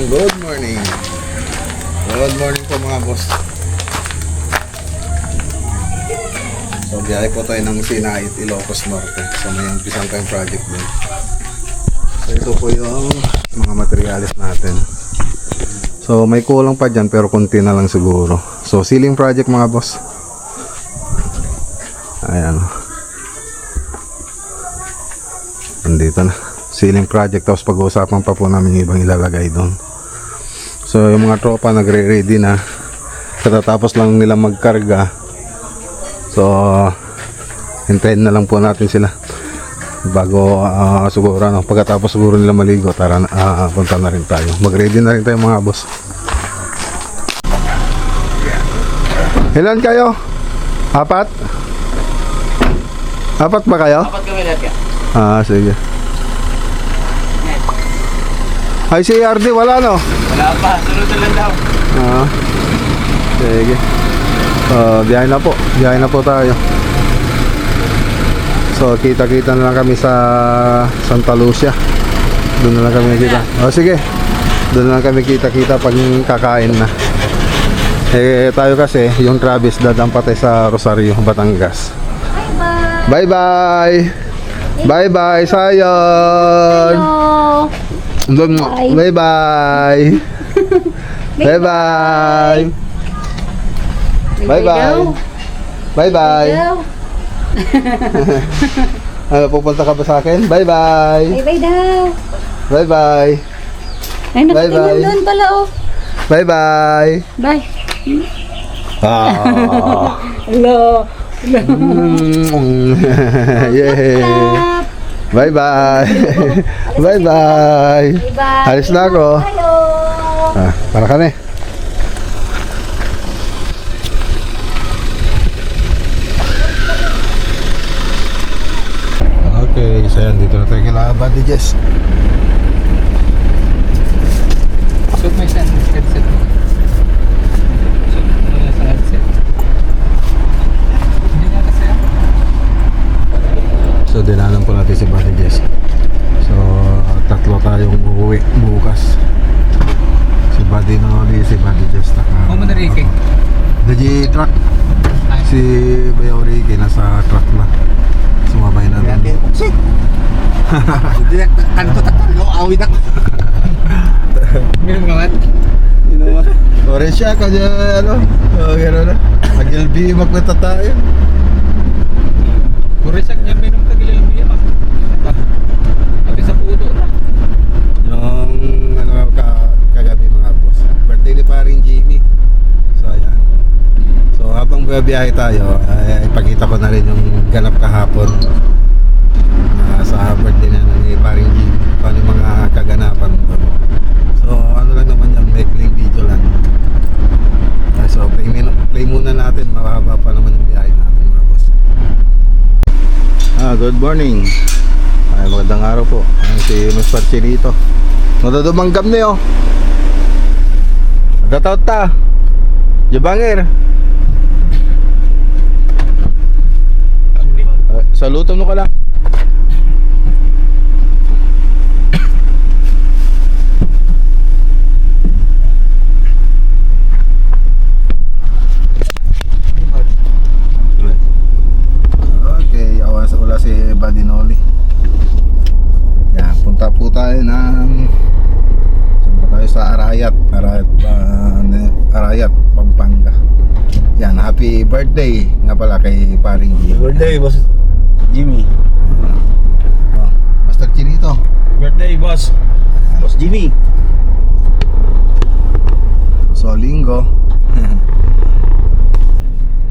good morning. Good morning po mga boss. So biyahe po tayo ng Sinait, Ilocos Norte. So may umpisang tayong project din. So ito po yung mga materials natin. So may kulang pa dyan pero konti na lang siguro. So ceiling project mga boss. Ayan. Nandito na. Ceiling project, tapos pag-uusapan pa po namin yung ibang ilalagay doon. So yung mga tropa nagre-ready na, katatapos lang nila magkarga. So hintayin na lang po natin sila bago siguro pagkatapos siguro nila maligo, tara punta na rin tayo, mag-ready na rin tayo mga boss. Ilan kayo? Apat? Apat ba kayo? Apat kami lahat ka. Sige. Ay, si RD wala no? Wala pa, sunod na lang daw. Sige. Biyahe na po tayo. So kita-kita na lang kami sa Santa Lucia. Doon na lang kami kita. Sige. Doon na lang kami kita-kita pag kakain na. Tayo kasi yung Travis dadang patay sa Rosario, Batangas. Bye-bye. Bye-bye, Sayon. Bye-bye. Bye-bye. Bye-bye. Bye-bye. Ano, pupunta ka ba sa akin? Bye-bye. Bye-bye daw. Bye-bye. Ay, nakatingin doon pala oh. Bye-bye. Bye. Hello. Yay. Bye-bye. Bye-bye. Bye-bye. Alis na ako. Hello. Para ka na eh. Okay, so yan, dito na tayo kila Buddy Jess. Shoot mo isang headset mo. Shoot mo na sa headset. Hindi nga kasi ako. So dinanan po natin si Buddy Jess. So tatlo tayong uuwi bukas. Si Buddy Noli, si Buddy Jess. Huwag mo na Ricky. The truck. Si Bayaw Ricky nasa truck na. Sumabay na lang. Hindi kanto takto awit ako. Minum ka man? Orange siya ka dyan, ano? Gano'n na. Mag-LB magkwenta tayo. Burisak niya, minum ka gilalang biya pa. Pati sa puto na. Yung kagabi mga boss, birthday ni paring Jimmy. So ayan. So habang biyahe tayo, ipakita ko na rin yung ganap kahapon sa birthday na ni paring Jimmy. Paano yung mga kaganapan doon. So ano lang naman yan, maikling video lang. So play muna natin, mababa pa naman yung biyahe natin mga boss. Good morning. Magandang araw po. Si Mr. Chirito. Nadadumanggam niyo. Nagataot ta. Jabangir. Salutan mo ka lang. Okay, wala si Buddy Noli. Yan, punta po tayo ng tayo sa Arayat, Pampanga. Yan, happy birthday nga pala kay paring Jimmy. Birthday boss Jimmy. Master Chinito. Birthday boss Jimmy. So linggo.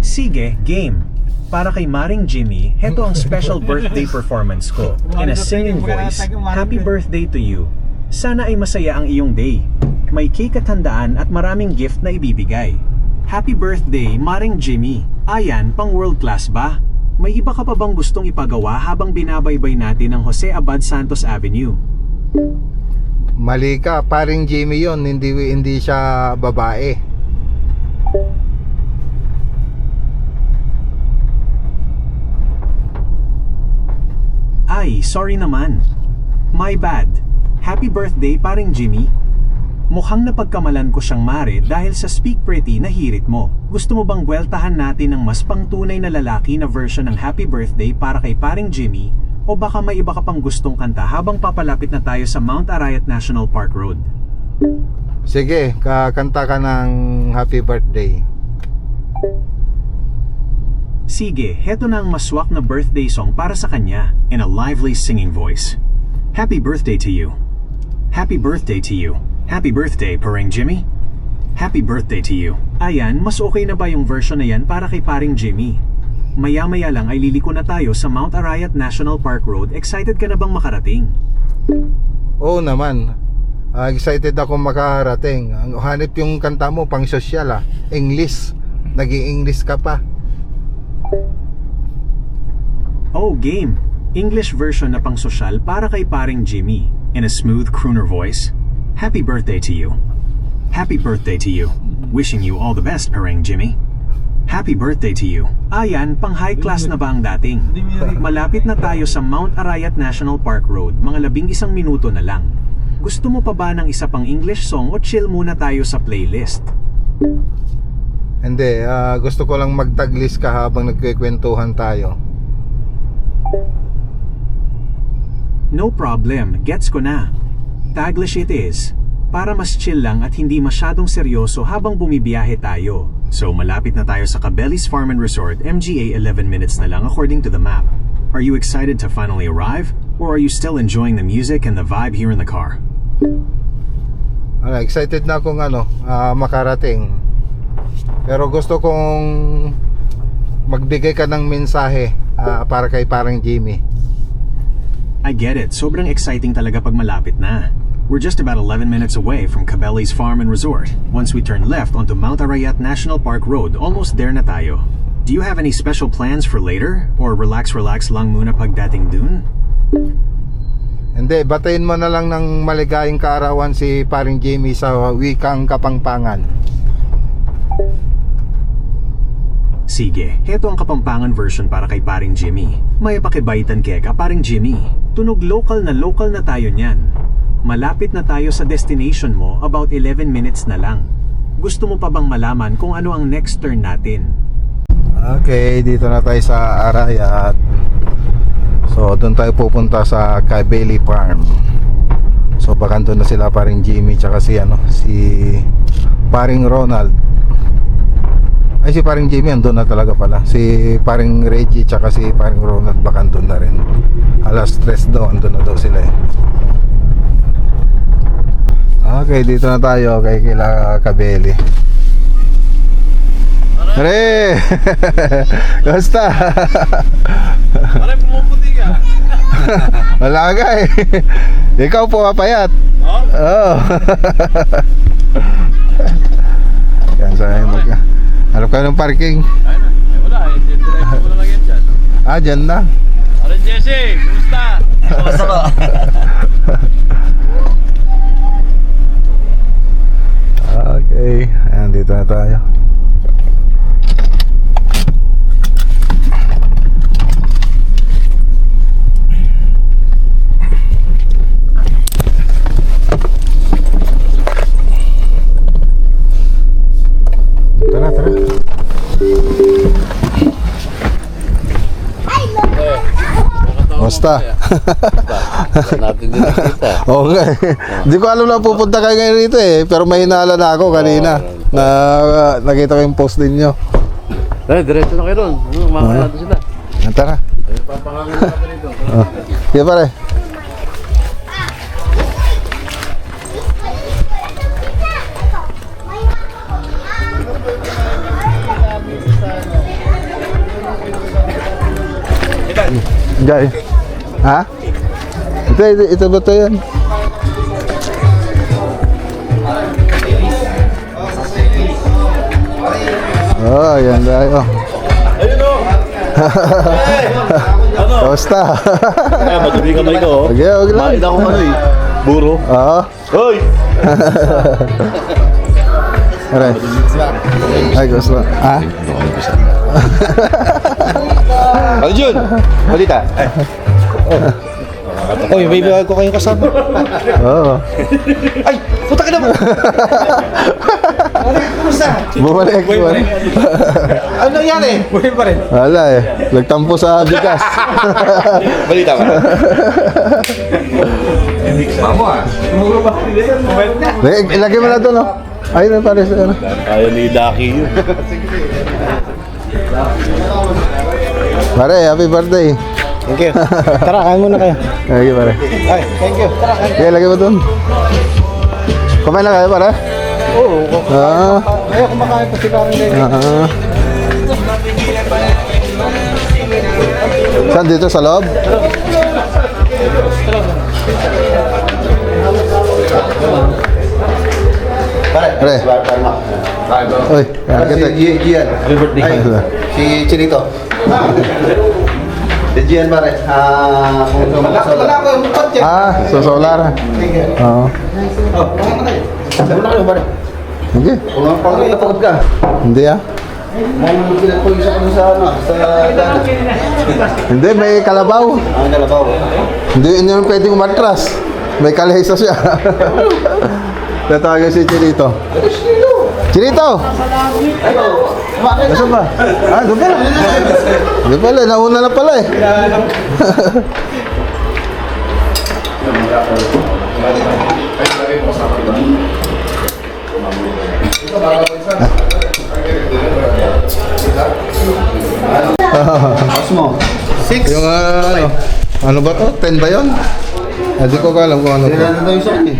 Sige, game. Para kay Maring Jimmy, heto ang special birthday performance ko. In a singing voice, happy birthday to you. Sana ay masaya ang iyong day. May cake at handaan at maraming gift na ibibigay. Happy birthday, Maring Jimmy. Ayan, pang world class ba? May iba ka pa bang gustong ipagawa habang binabaybay natin ang Jose Abad Santos Avenue? Mali ka, paring Jimmy yon, hindi siya babae. Ay, sorry naman. My bad. Happy birthday, paring Jimmy. Mukhang napagkamalan ko siyang mare dahil sa Speak Pretty na hirit mo. Gusto mo bang buweltahan natin ng mas pangtunay na lalaki na version ng Happy Birthday para kay paring Jimmy? O baka may iba ka pang gustong kanta habang papalapit na tayo sa Mount Arayat National Park Road? Sige, kakanta ka ng Happy Birthday. Sige, heto na ang maswak na birthday song para sa kanya in a lively singing voice. Happy birthday to you. Happy birthday to you. Happy birthday, Pareng Jimmy. Happy birthday to you. Ayan, mas okay na ba yung version na yan para kay paring Jimmy? Maya-maya lang ay liliko na tayo sa Mount Arayat National Park Road. Excited ka na bang makarating? Oo naman. Excited ako makarating. Ang hanip yung kanta mo pang sosyal English. Nag-i-English ka pa. Oh, game. English version na pang sosyal para kay paring Jimmy in a smooth crooner voice. Happy birthday to you. Happy birthday to you. Wishing you all the best, Pareng Jimmy. Happy birthday to you. Ayan, pang high class na ba ang dating? Malapit na tayo sa Mount Arayat National Park Road, mga 11 minuto na lang. Gusto mo pa ba ng isa pang English song o chill muna tayo sa playlist? Hindi, gusto ko lang magtaglis ka habang nagkikwentuhan tayo. No problem, gets ko na. Taglish it is. Para mas chill lang at hindi masyadong seryoso habang bumibiyahe tayo. So malapit na tayo sa Cabeli's Farm and Resort, MGA 11 minutes na lang according to the map. Are you excited to finally arrive? Or are you still enjoying the music and the vibe here in the car? Excited na akong makarating. Pero gusto kong magbigay ka ng mensahe para kay parang Jimmy. I get it, sobrang exciting talaga pag malapit na. We're just about 11 minutes away from Cabeli's Farm and Resort. Once we turn left onto Mount Arayat National Park Road, almost there na tayo. Do you have any special plans for later? Or relax lang muna pagdating dun? Hindi, batayin mo na lang ng maligayang kaarawan si paring Jimmy sa wikang Kapampangan. Sige, heto ang Kapampangan version para kay paring Jimmy. May pakibaitan keka paring Jimmy. Tunog local na tayo niyan. Malapit na tayo sa destination mo, about 11 minutes na lang. Gusto mo pa bang malaman kung ano ang next turn natin? Okay, dito na tayo sa Arayat. So, doon tayo pupunta sa Cabeli Farm. So, baka doon na sila paring Jimmy tsaka si paring Ronald. Ay, si paring Jimmy andun na talaga pala. Si paring Reggie tsaka si paring Ronald baka andun na rin. Alas 3 daw, andun na daw sila eh. Okay, dito na tayo kay kila Cabeli. Pre! Basta! Pare, pumuputi ka. Wala ka eh. Ikaw po papayat. Oo. Yan sa'yo harap ka ng parking. Wala, direct mo lang yan dyan. Dyan na. Pare Jesse, kumusta? Kumusta ka? Okay, ayan, dito na tayo. Tara. Basta. Natin din nakita. Oo nga eh. Hindi ko alam na pupunta kayo ngayon rito eh. Pero may hinala na ako kanina. Na nakita ko yung post ninyo. Diretso na kayo doon. Makakaya natin sila. Tara. Papangangin natin dito. Sige pare. Jai. Ha? Ito ba ito yan? Oh, yan tayo. Ayun o! Basta. Madumi kamay ko. Okay, okay lang. Makita ko buro. Oo. Hoy! Aray. Ay, gusto. Ha? Ano yun? Balita. Oy, may bigay ko kayong kasama. Oo. Ay, puta ka naman. Bumalik. Ano nangyari? Buhay pa rin. Wala eh. Nagtampo sa bigas. Balita ba? Mamo ah. Muro ba? Mobile na. Ilagay mo na doon, no? Ayun na pare sa ano. Kaya ni Ducky yun. Pare, happy birthday. Thank you. Tara, kain muna kayo. Lagay pare. Ay, thank you. Tara, kain. Okay, lagay mo doon. Kumain na kayo pare? Oo. Ah. Ayaw kumakain pa si parang Lenny. Ah. Saan dito sa loob? Pare. Uy, Gian. Happy birthday. Ay, Si Chinito. Si Gian pare, Wala ko yung mukot dyan. sa solar. Oo. sabi na kayo pare. Hindi. Kung pagod ka, Hindi ah. may pinagpulis ako sa sa dagat. Hindi, may kalabaw. Ang kalabaw. Hindi yun pwedeng umatras. May kalesa siya. Tatawagin si Chirito. Chirito! Nasaan ba? Doon pala. Doon pala, nauna na pala eh. Osmo. Yung ano ba to? 10 ba yun? Hindi ko alam kung ano to. Hindi na tayo sa akin.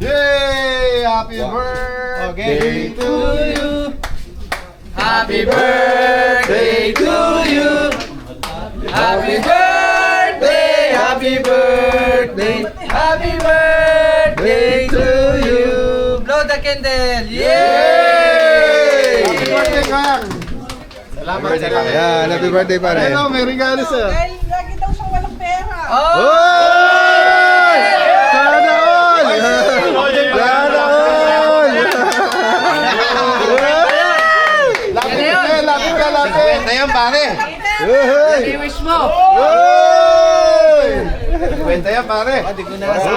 Yay! Happy birthday to you! Happy birthday to you. Happy birthday, happy birthday, happy birthday to you. Blow the candle. Yay! Happy birthday, Kang! Salamat. Yan, happy birthday pare. Hello, may regalo sa'yo. Dahil lagi daw siyang walang pera. Oh! Oy! Sana all! Sana all! Lapit ka, lapit! Na yan, pare. Hey! I-wish mo. Oy! Kwenta yan, pare. Hindi ko nasa.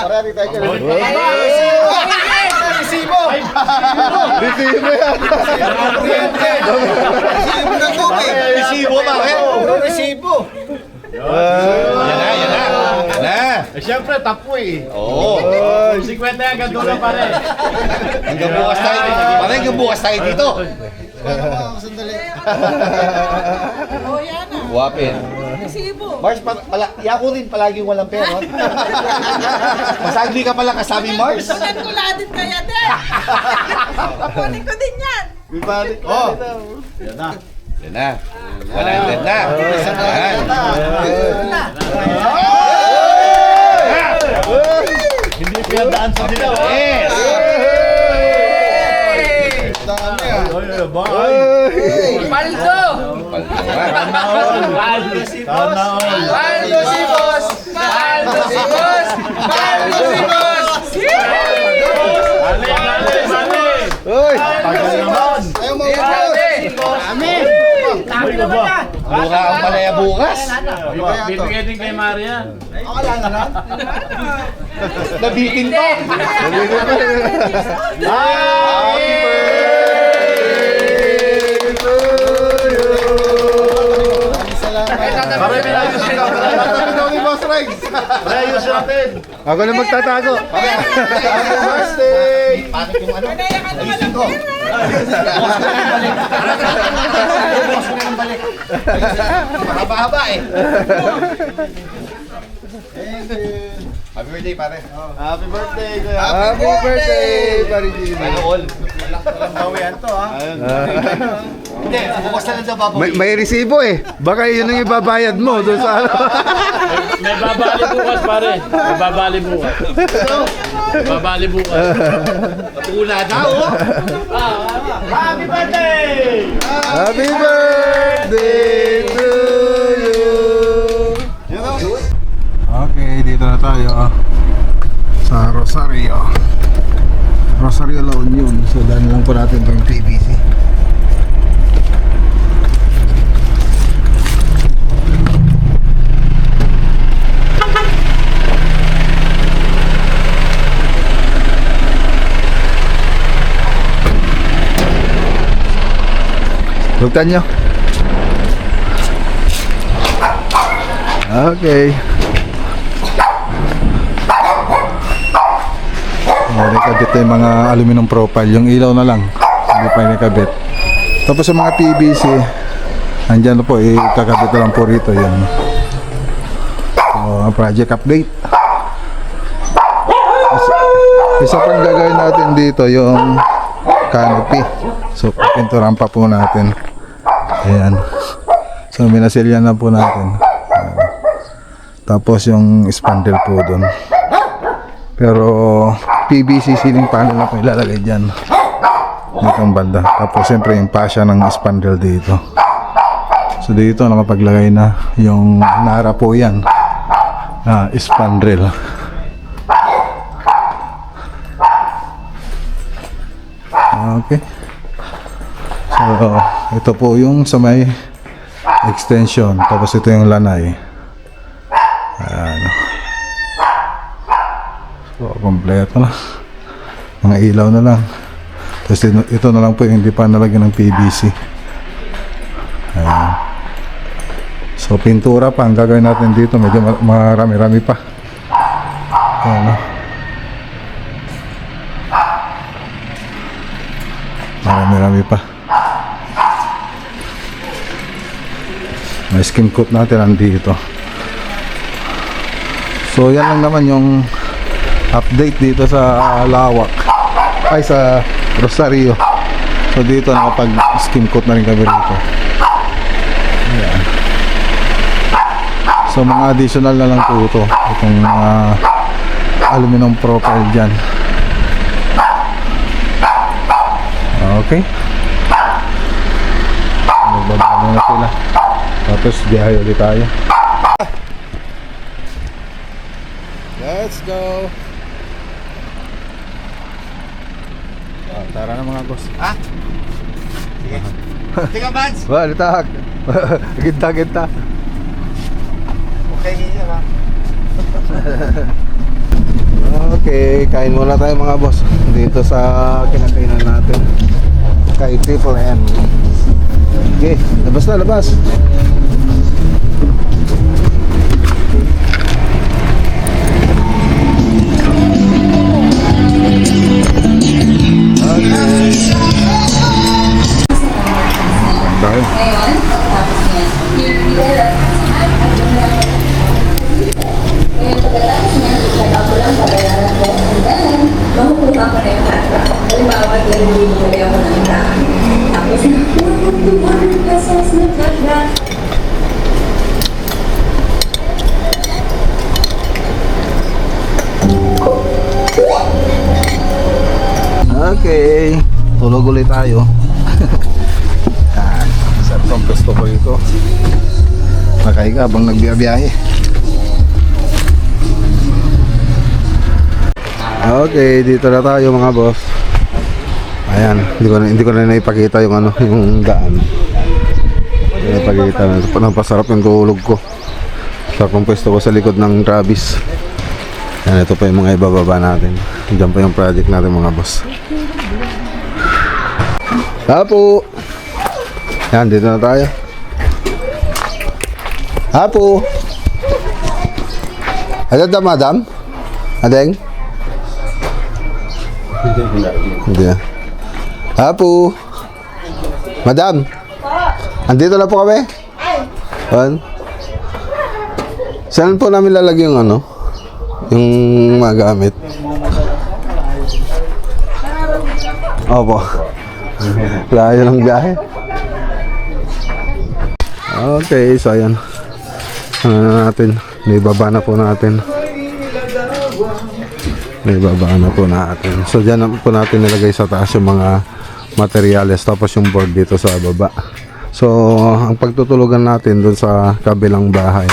Marami tayo ka rin. Resibo. Resibo yan! Resibo, pare. Resibo. Yan na. Eh, siyempre, tapo eh. Oo. 50 yan, hanggang doon lang pare. Hanggang bukas tayo dito. Pare, hanggang bukas tayo dito. Oh, yan ah. Wapin. resibo. Mars, yako rin palaging walang pera. Masagli ka pala kasami, Mars. Sunan ko lahat kaya din. Kunin ko din yan. Bibalik. Oh. Yan na. Yan na. 100 na. Isa na. Hindi pinadaan sa nila. Yes! Dami ah. Paldo! Paldo si boss! Paldo si boss! Paldo si boss! Paldo si boss! Uy! Tagal naman! Ayaw mga Mura ang palaya bukas! Bibigay din kay Maria. Nabitin pa! Happy birthday to you! Salamat. Pare, may ayos ka! Sabi daw ni Boss Rex. May ayos natin! Ako na magtatago. Happy birthday! Kanaya ka naman ng pera. Mahaba-haba eh! Happy birthday, pare. Happy birthday, kuya. Happy birthday, pare Jimmy. All! Walang bawian to, ha? Hindi, bukas na lang daw babawi. May resibo eh. Baka yun ang ibabayad mo doon sa ano. May babali bukas, pare. May babali bukas. Babali bukas. Una daw! Happy birthday! Happy birthday to you. Okay, dito na tayo sa Rosario. Rosario La Union. So dahil lang po natin itong PVC. Buktan nyo. Okay. Nakabit na yung mga aluminum profile. Yung ilaw na lang. Hindi pa yung nakabit. Tapos sa mga PVC, andyan na po. Kakabit na lang po rito. Yan. So, project update. Isa pang gagawin natin dito yung canopy. So, pinturahan pa po natin. Ayan. So, minasilyan na po natin. Ayan. Tapos yung spandrel po doon. Pero PVC ceiling panel na po ilalagay dyan. Dito ang banda. Tapos siyempre yung pasya ng spandrel dito. So dito nakapaglagay na yung nara po yan. Spandrel. Okay. So ito po yung sa may extension. Tapos ito yung lanay. Ayan. So, kompleto na. Mga ilaw na lang. Tapos ito na lang po yung hindi pa nalagyan ng PVC. Ayan. So, pintura pa ang gagawin natin dito. Medyo marami-rami pa. Ayan. Marami-rami pa. May skim coat natin nandito. So, yan lang naman yung update dito sa Lawak ay sa Rosario. So dito nakapag skim coat na rin kami rito. Ayan. So mga additional na lang po ito. Itong mga aluminum profile dyan. Okay. Magbabalo na sila. Tapos biyahe ulit tayo. Let's go. Tara na mga boss. Ha? Sige. Sige, Mads! Wah, litak. Ginta-ginta. Okay, hiya ha. Okay, kain muna tayo mga boss. Dito sa kinakainan natin. Kay Triple M. Okay, labas na, labas. Dahil. yung pagkatapos niya, check-out ko lang, babayaran ko. And then, makukuha ko na yung contract. Halimbawa, mag-review ako ng contract. Tapos, 200 pesos na contract. Okay, tulog ulit tayo. Yan, sarap ang pesto ko rito. Nakahiga habang nagbiyabiyahe. Okay, dito na tayo mga boss. Ayan, hindi ko na naipakita yung ano, yung daan. Naipakita na. Napasarap yung tulog ko. Sarap ang pesto ko sa likod ng Travis. Yan, ito pa yung mga ibababa natin. Diyan pa yung project natin mga boss. Hapo! Yan, dito na tayo. Hapo! Ada da madam? Adeng? Hindi na. Hapo! Madam! Andito na po kami? One. Saan po namin lalagay yung ano? Yung magamit? Opo. Layo ng biyahe. Okay, so ayan. Ano na natin? Naibaba na po natin. So dyan na po natin nilagay sa taas yung mga materyales. Tapos yung board dito sa baba. So ang pagtutulugan natin dun sa kabilang bahay.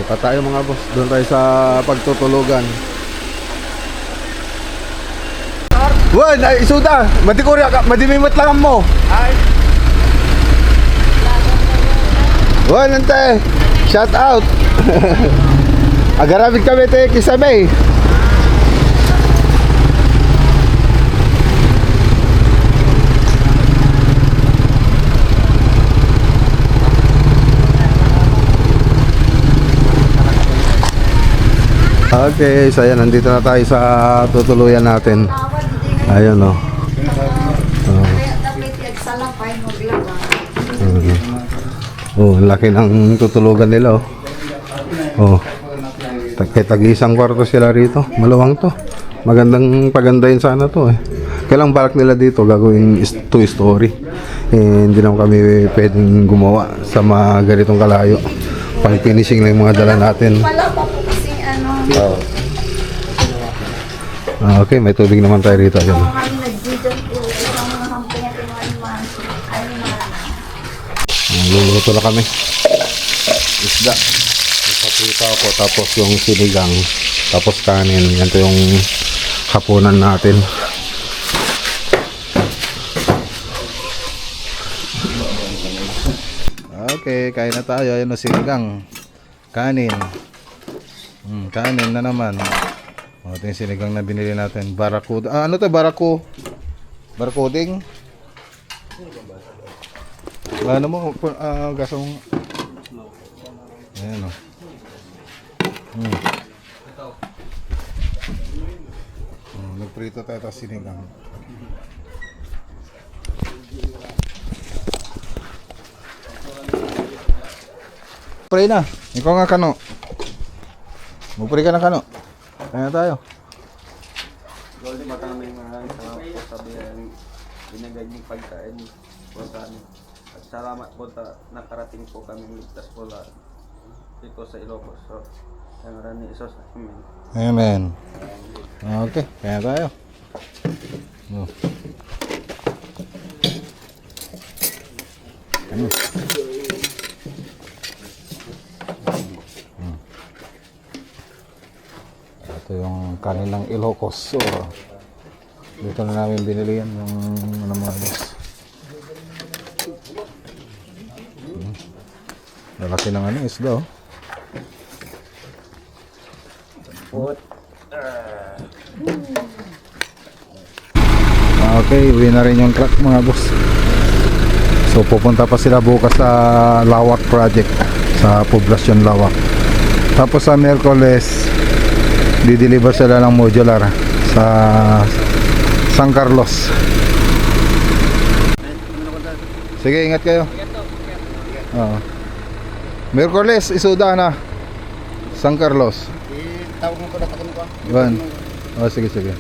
Pa tayo mga boss, doon tayo sa pagtutulugan. Wan, ay isuda, matikurya ka, madimimot lang mo. Ay. Wan, ante, shout out. Agarabit kami te kisabay. Okay, so ayan, nandito na tayo sa tutuluyan natin. Ayun o. Ang laki ng tutulugan nila oh. Tag-isang kwarto sila rito. Maluwang to. Magandang pagandahin sana to eh. Kailang balak nila dito gagawin 2-story. Hindi naman kami pwedeng gumawa sa mga ganitong kalayo. Pang finishing lang yung mga dala natin. Okay, may tubig naman tayo rito. Luluto na kami. Isda. Ipaprito ako, tapos yung sinigang, tapos kanin. Yan to yung hapunan natin. Okay, kain na tayo. Ayan o sinigang. Kanin. Kanin na naman. Ito yung sinigang na binili natin. Barakuda. Ano to? Barakuding? Ano mo? Gasong. Ayan o. Nagprito tayo sa sinigang. Pray na. Ikaw nga kano. Magpuri ka na kano. Kaya tayo. Golden maraming salamat po sa binigay niyong pagkain po sa amin. At salamat po nakarating po kami ligtas po lahat dito sa Ilocos. So, ang maraming isos na kami. Amen. Okay, kaya tayo. Ito yung kanilang Ilocos. So, dito na namin binili yan yung mga boss. Lalaki ng ano isda oh. Okay, uwi na rin yung truck mga boss. So pupunta pa sila bukas sa Lawak project sa Poblacion Lawak. Tapos sa Miyerkules di-deliver sila ng modular sa San Carlos. Sige, ingat kayo. Miyerkules, isuda na. San Carlos. Tawag mo ko na takin ko. Yan. Sige.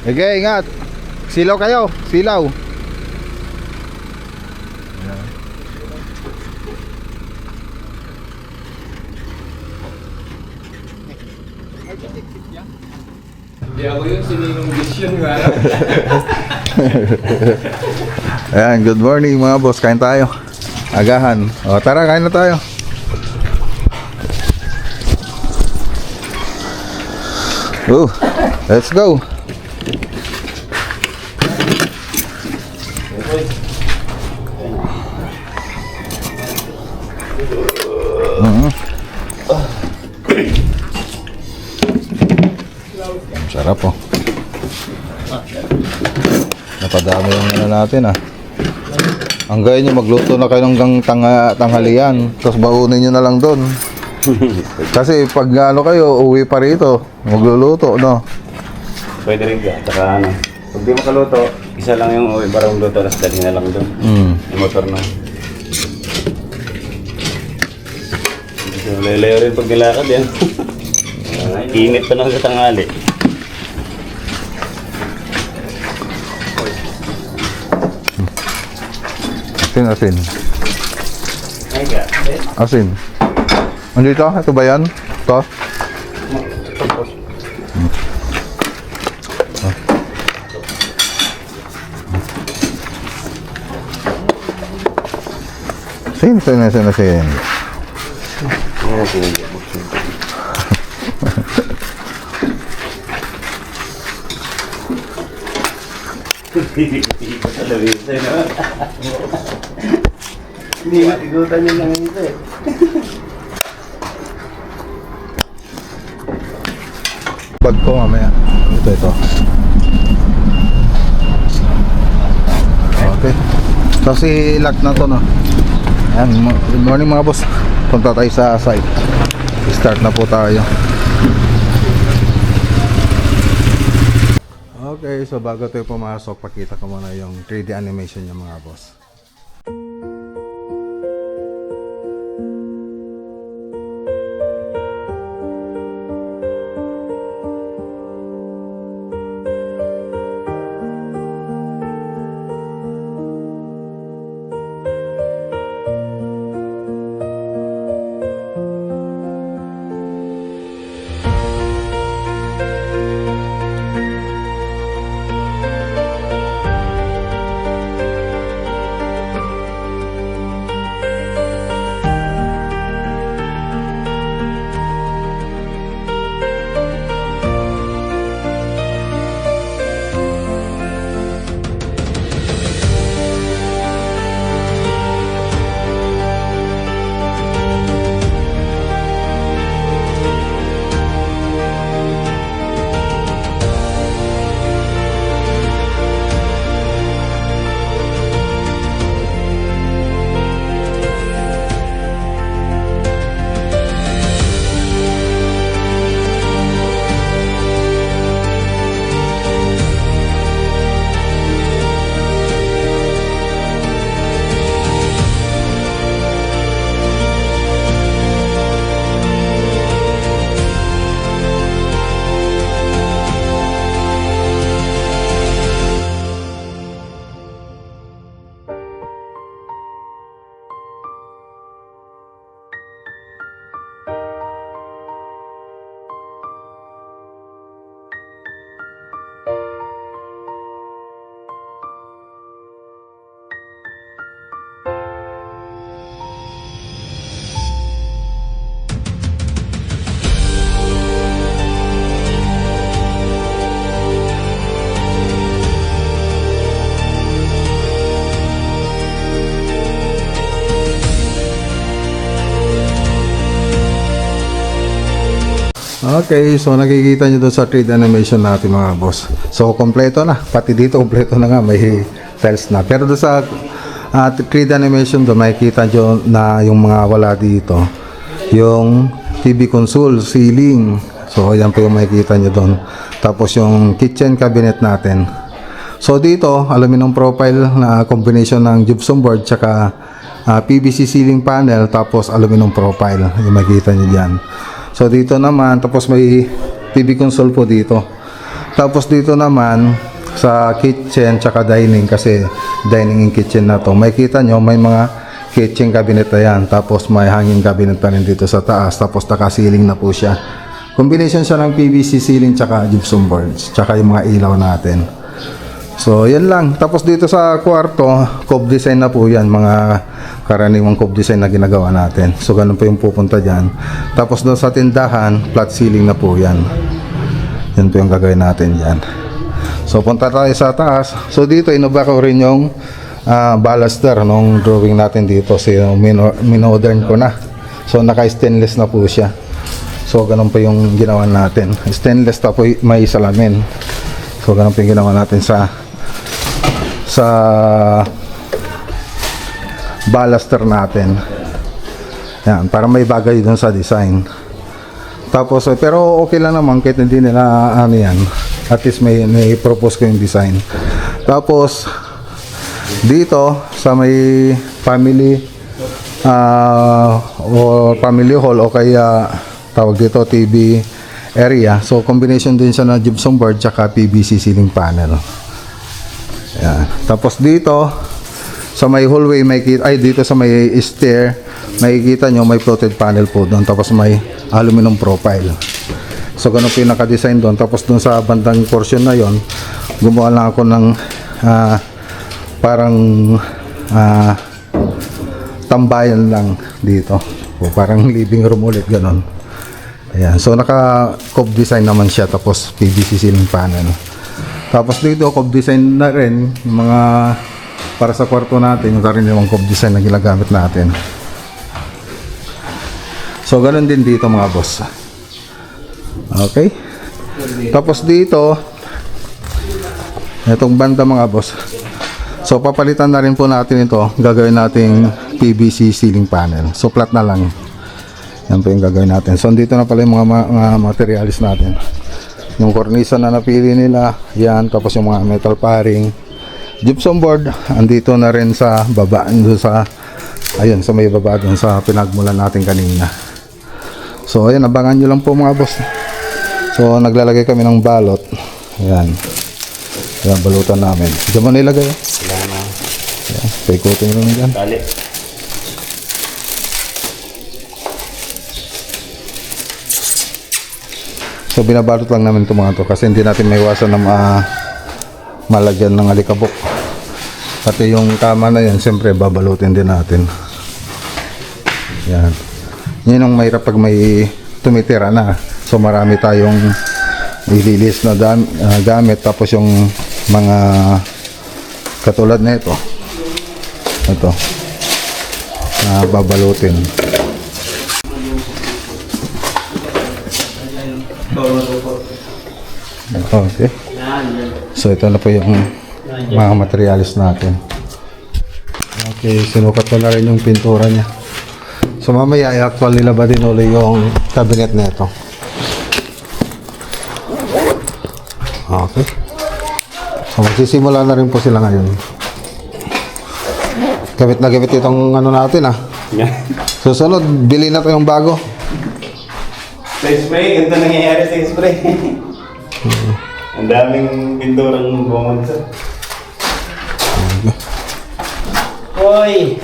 Sige, ingat. Silaw kayo. Silaw. Hindi ako yun, sininong vision nga. Ayan, good morning mga boss. Kain tayo. Agahan. O, tara, kain na tayo. Let's go. Sarap po. Napadami yung ano natin Ang gaya nyo, magluto na kayo hanggang tanghalian. Tapos baunin nyo na lang doon. Kasi pag ano kayo, uwi pa rito, magluluto, no? Pwede rin ka. Saka ano, pag di makaluto, isa lang yung uwi para luto, tapos dali na lang doon. Yung motor na. So, lalayo rin pag nilakad yan. Init pa lang sa tanghali. Asin. Asin. Andito? Ito ba yan? Ito? Asin. Hindi matigutan yun lang ito eh. Bag ko mamaya. Ito. Okay. So si lock na to, no? Ayan, good morning mga boss. Punta tayo sa site. Start na po tayo. Okay, so bago tayo pumasok, pakita ko muna yung 3D animation niya mga boss. Okay, so nakikita nyo doon sa 3D animation natin mga boss. So kompleto na, pati dito kompleto na nga, may tiles na. Pero doon sa 3D animation doon, makikita nyo na yung mga wala dito. Yung TV console, ceiling. So ayan po yung makikita nyo doon. Tapos yung kitchen cabinet natin. So dito, aluminum profile na combination ng gypsum board tsaka PVC ceiling panel tapos aluminum profile. Yung makikita nyo dyan. So dito naman, tapos may TV console po dito. Tapos dito naman sa kitchen tsaka dining, kasi dining and kitchen na to. Makikita nyo may mga kitchen cabinet na yan. Tapos may hanging cabinet pa rin dito sa taas. Tapos naka-ceiling na po siya. Combination siya ng PVC ceiling tsaka gypsum boards tsaka yung mga ilaw natin. So yan lang. Tapos dito sa kwarto, cove design na po yan. Mga karaniwang cove design na ginagawa natin. So ganun po yung pupunta dyan. Tapos doon sa tindahan, flat ceiling na po yan. Yan po yung gagawin natin dyan. So punta tayo sa taas. So dito inubra ko rin yung baluster nung drawing natin dito. So minodern ko na. So naka stainless na po siya. So ganun po yung ginawa natin. Stainless, tapos may salamin. So ganun po yung ginawa natin sa baluster natin. Yan, para may bagay dun sa design. Tapos pero okay lang naman kahit hindi nila ano yan. At least may propose ko yung design. Tapos dito sa may family or family hall o kaya tawag dito TV area. So combination din siya ng gypsum board tsaka PVC ceiling panel. Yan. Tapos dito sa may hallway dito sa may stair, makikita nyo may floated panel po doon. Tapos may aluminum profile. So ganun po yung naka-design doon. Tapos doon sa bandang portion na yon, gumawa lang ako ng parang tambayan lang dito. O parang living room ulit, ganun. Ayan. So naka-cove design naman siya. Tapos PVC ceiling panel. Tapos dito cove design na rin yung mga para sa kwarto natin, yung karaniwang cove design na ginagamit natin. So ganun din dito mga boss. Okay. Tapos dito itong banda mga boss. So papalitan na rin po natin ito. Gagawin nating PVC ceiling panel. So flat na lang. Yan po yung gagawin natin. So dito na pala yung mga materialis natin. Yung cornisa na napili nila, yan. Tapos yung mga metal paring, gypsum board, andito na rin sa baba, sa ayun, sa may baba dun sa pinagmulan natin kanina. So ayan, abangan nyo lang po mga boss. So naglalagay kami ng balot. Ayan. Ayan, balutan namin. Diyan mo nilagay? Wala na. Ayan, paikutin rin dyan. Tali. So binabalot lang namin itong mga to kasi hindi natin maiwasan na malagyan ng alikabok. Pati yung kama na yan, siyempre babalutin din natin. Yan. Yan ang mahirap pag may tumitira na. So marami tayong ililis na gamit. Tapos yung mga katulad na ito. Ito. Na babalutin. Okay. So ito na po yung mga materialis natin. Okay, sinukat ko na rin yung pintura niya. So mamaya i-actual nila ba din ulit yung cabinet na ito. Okay. So magsisimula na rin po sila ngayon. Gamit na gamit itong ano natin Susunod, bili na tayong bago. Sa spray, ganito nangyayari sa spray. Ang daming pinturang bumagsak. Hoy!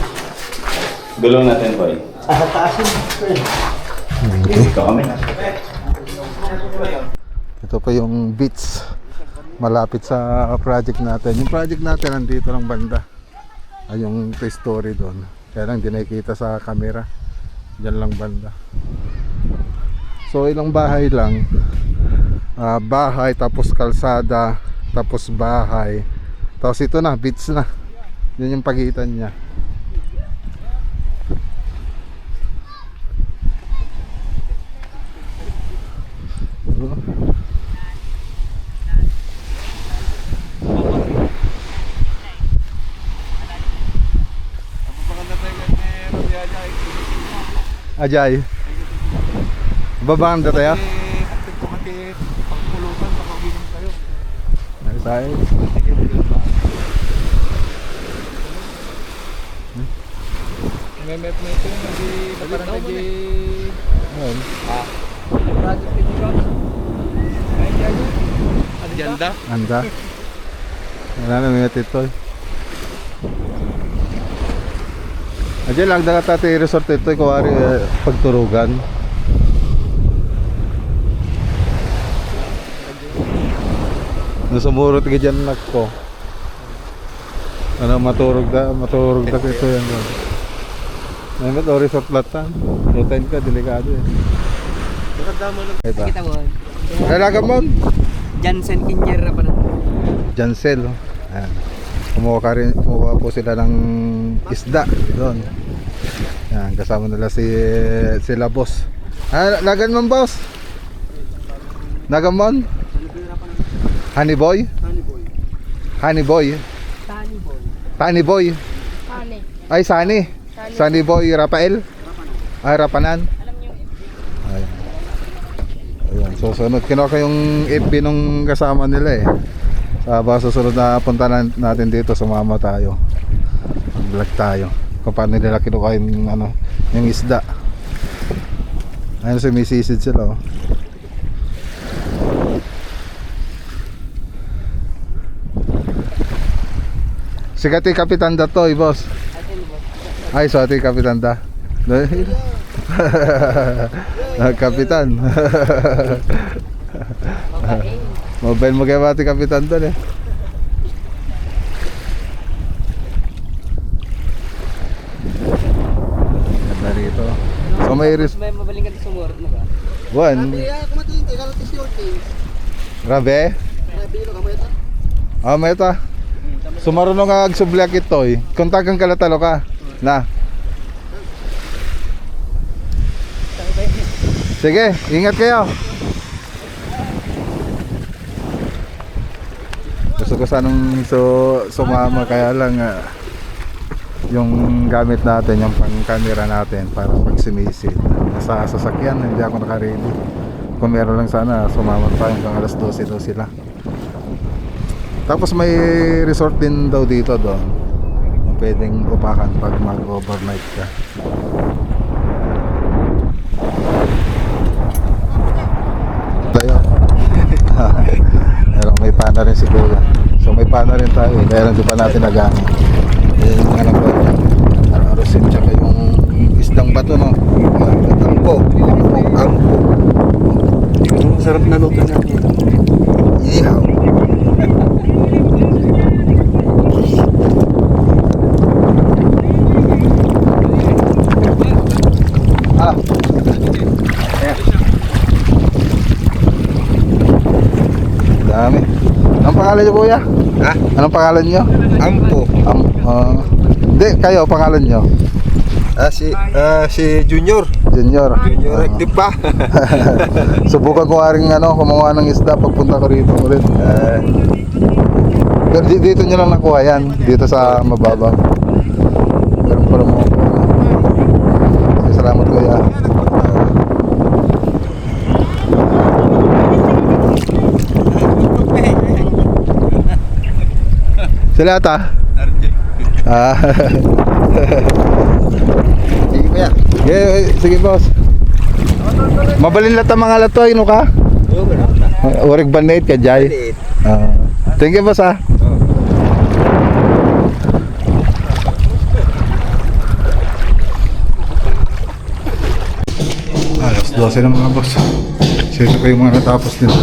Gulong natin, boy. Ito kami. Ito pa yung beach malapit sa project natin. Yung project natin nandito ng banda. Ay yung 3-story doon. Kaya lang di nakikita sa camera. Diyan lang banda. So ilang bahay lang. Bahay, tapos kalsada, tapos bahay. Tapos ito na, beach na. Yun yung pagitan niya. Ajay. Babanda tayo? Ay, tayo. MMF na ito yung hindi paparang di... Project ni Ross. Ay, dyan. Agenda. Anda. Wala na may ito. Diyan lang dagat ati resort ito kuwari pagturugan. Nasumurot ka dyan nako. Ano maturog da ito yan. Ngayon ito resort latan. Rotain ka, delikado eh. Kita mo. Lalaga mo? Jansen Kinyera pa na. Jansel. Ayan. Kumuha po sila ng isda doon. Ayan, kasama nila sila boss. Lagan mo boss? Nagamon? Honey boy? Honey boy. Honey boy. Ay, Sunny. Sunny boy Rafael. Ay, Rapanan. Ayan. Ayan. So, sunod. Kinuha ko yung FB nung kasama nila eh. Susunod na punta natin dito, sumama tayo. Mag-vlog tayo. Kung paano nila kinuha yung isda. Ayun, sumisisid sila oh. Sigati Kapitan da to, boss. Ay, so ati Kapitan da. Kapitan. Mobile mo kaya bati Kapitan doon eh. Ganda rito. So may May mabaling ka sa work na ba? Buwan. Grabe. Ah, meta. Sumarunong nga agsublyak ito eh. Kontakan kalatalo ka. Na. Sige, ingat kayo. Gusto ko sanang sumama kaya lang yung gamit natin, yung pang camera natin para pag simisid nasa sasakyan, hindi ako naka-ready. Kung meron lang sana sumama pa hanggang alas 12 daw sila. Tapos may resort din daw dito doon yung pwedeng upakan pag mag-overnight ka. Tayo. Pero may pana rin siguro. So may pana rin tayo eh. Kaya hindi pa natin nagamit. Yung ano ba? Arosin tsaka yung isdang bato no? Ampo. Ampo. Sarap na luto niya. Ihaw. Dami. Anong pangalan niyo kuya? Ha? Anong pangalan niyo? Ampo. Hindi, kayo pangalan niyo? Si Junior. Junior. Junior active pa. Subukan ko nga rin kumuha ng isda pagpunta ko rito ulit. Pero dito nyo lang nakuha yan. Dito sa mababaw. Meron pa rin mo. Salamat kuya. Sila ata? Sige kuya. Sige boss. Mabalin lahat ang mga latoy, no ka? Urig banit ka, Jai. Thank you boss ha. Alas 12 na mga boss. Sino pa yung mga natapos nila.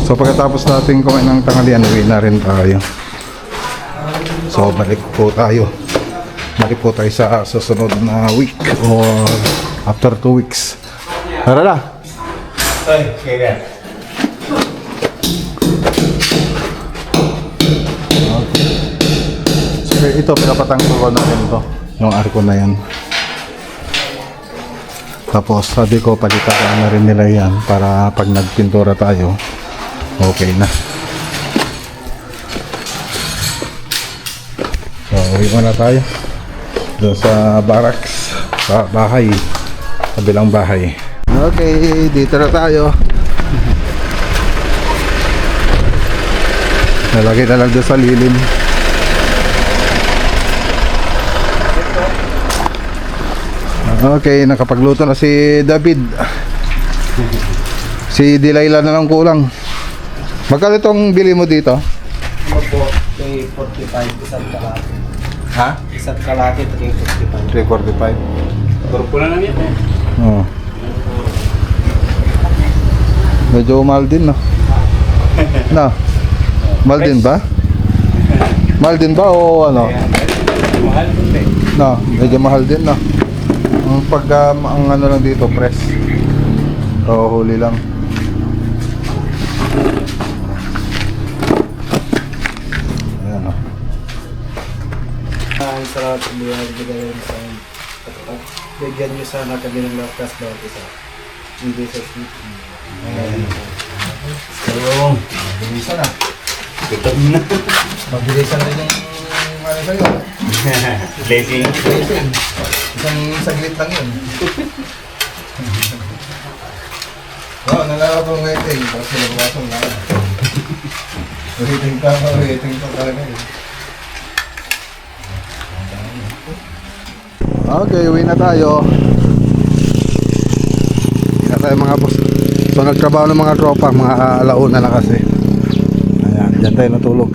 So pagkatapos natin kumain ng tanghalian, uwi na rin tayo. So balik po tayo. Balik po tayo sa susunod na week or after 2 weeks. Tara na. Okay. So ito pinapatanggal ko na rin ito. Yung arko na yan. Tapos sabi ko palitan na rin nila yan para pag nagpintura tayo okay na. So uwi muna tayo doon sa barracks, sa bahay, kabilang bahay. Okay, dito na tayo. Nalagay na lang doon sa lilim. Okay, nakapagluto na si David. Si Delilah na lang kulang. Magkano itong bili mo dito? Ano po? May 45, isang kalahati. Ha? Isang kalahati, 345. 345. Turpo na lang ito. Oh. Medyo mahal din, no? No? Mahal din ba? Mahal din ba o ano? Mahal po eh. No, medyo mahal din, no? Ang pagka, ang ano lang dito, press. O, huli lang. Ayan, no? Ang sarap ng bigay sa bigyan niyo sana kami ng lakas bawat isa. Hindi sa sweet. So, Bilisan na. gutom na. Mabilisan rin yung ano sa'yo. Blessing. Isang saglit lang yun. Wow, nalala ko ng rating. Tapos nalabasan lang. Rating pa talaga eh. Okay, uwi na tayo. Uwi na tayo mga boss. So nagtrabaho ng mga tropa, mga alauna na kasi. Ayan, dyan tayo natulog.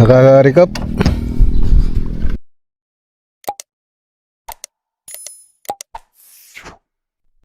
Naka-recap.